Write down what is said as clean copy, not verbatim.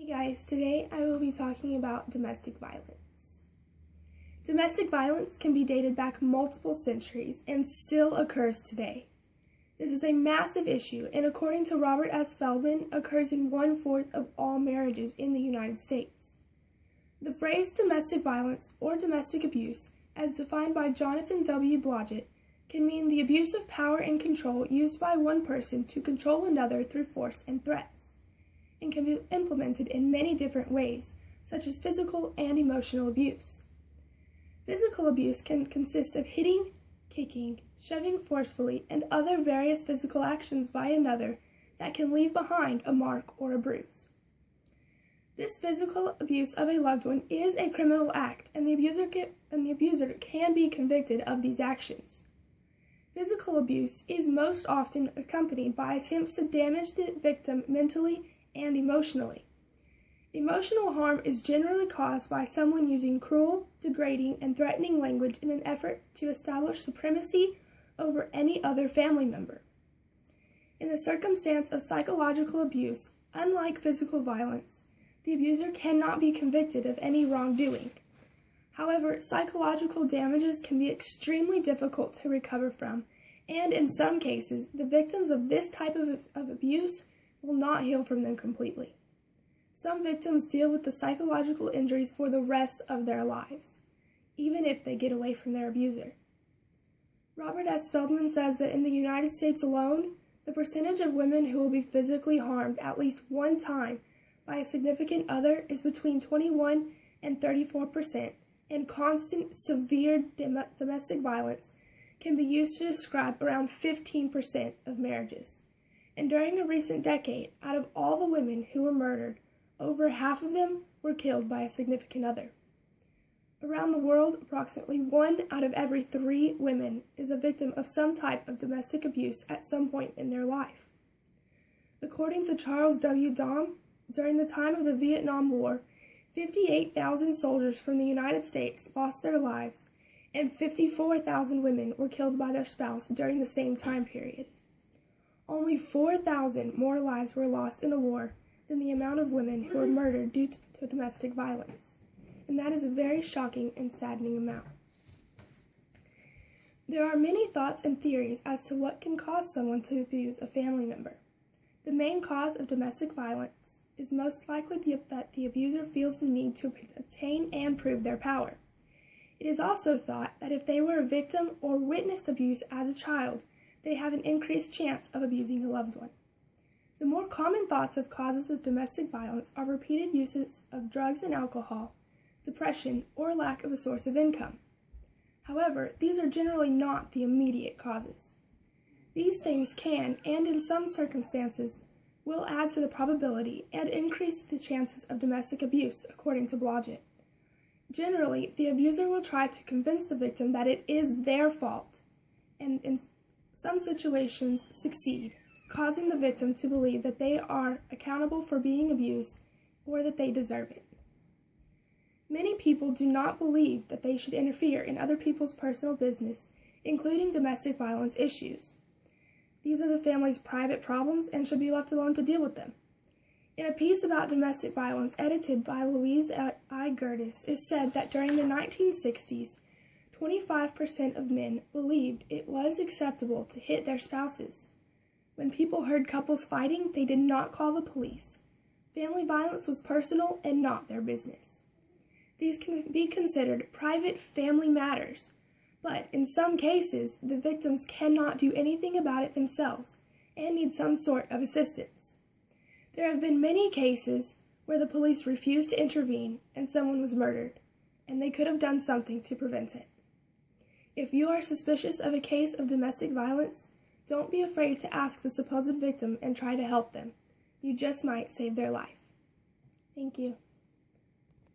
Hey guys, today I will be talking about domestic violence. Domestic violence can be dated back multiple centuries and still occurs today. This is a massive issue and according to Robert S. Feldman, occurs in 1/4 of all marriages in the United States. The phrase domestic violence or domestic abuse, as defined by Jonathan W. Blodgett, can mean the abuse of power and control used by one person to control another through force and threats, and can be implemented in many different ways, such as physical and emotional abuse. Physical abuse can consist of hitting, kicking, shoving forcefully, and other various physical actions by another that can leave behind a mark or a bruise. This physical abuse of a loved one is a criminal act, and the abuser can be convicted of these actions. Physical abuse is most often accompanied by attempts to damage the victim mentally and emotionally. Emotional harm is generally caused by someone using cruel, degrading, and threatening language in an effort to establish supremacy over any other family member. In the circumstance of psychological abuse, unlike physical violence, the abuser cannot be convicted of any wrongdoing. However, psychological damages can be extremely difficult to recover from, and in some cases, the victims of this type of abuse will not heal from them completely. Some victims deal with the psychological injuries for the rest of their lives, even if they get away from their abuser. Robert S. Feldman says that in the United States alone, the percentage of women who will be physically harmed at least one time by a significant other is between 21 and 34%, and constant, severe domestic violence can be used to describe around 15% of marriages. And during a recent decade, out of all the women who were murdered, over half of them were killed by a significant other. Around the world, approximately 1 out of every 3 women is a victim of some type of domestic abuse at some point in their life. According to Charles W. Dahm, during the time of the Vietnam War, 58,000 soldiers from the United States lost their lives, and 54,000 women were killed by their spouse during the same time period. Only 4,000 more lives were lost in the war than the amount of women who were murdered due to domestic violence, and that is a very shocking and saddening amount. There are many thoughts and theories as to what can cause someone to abuse a family member. The main cause of domestic violence is most likely that the abuser feels the need to obtain and prove their power. It is also thought that if they were a victim or witnessed abuse as a child, they have an increased chance of abusing a loved one. The more common thoughts of causes of domestic violence are repeated uses of drugs and alcohol, depression, or lack of a source of income. However, these are generally not the immediate causes. These things can, and in some circumstances, will add to the probability and increase the chances of domestic abuse, according to Blodgett. Generally, the abuser will try to convince the victim that it is their fault, and in some situations succeed, causing the victim to believe that they are accountable for being abused or that they deserve it. Many people do not believe that they should interfere in other people's personal business, including domestic violence issues. These are the family's private problems and should be left alone to deal with them. In a piece about domestic violence edited by Louise I. Gertis, it is said that during the 1960s, 25% of men believed it was acceptable to hit their spouses. When people heard couples fighting, they did not call the police. Family violence was personal and not their business. These can be considered private family matters, but in some cases, the victims cannot do anything about it themselves and need some sort of assistance. There have been many cases where the police refused to intervene and someone was murdered, and they could have done something to prevent it. If you are suspicious of a case of domestic violence, don't be afraid to ask the supposed victim and try to help them. You just might save their life. Thank you.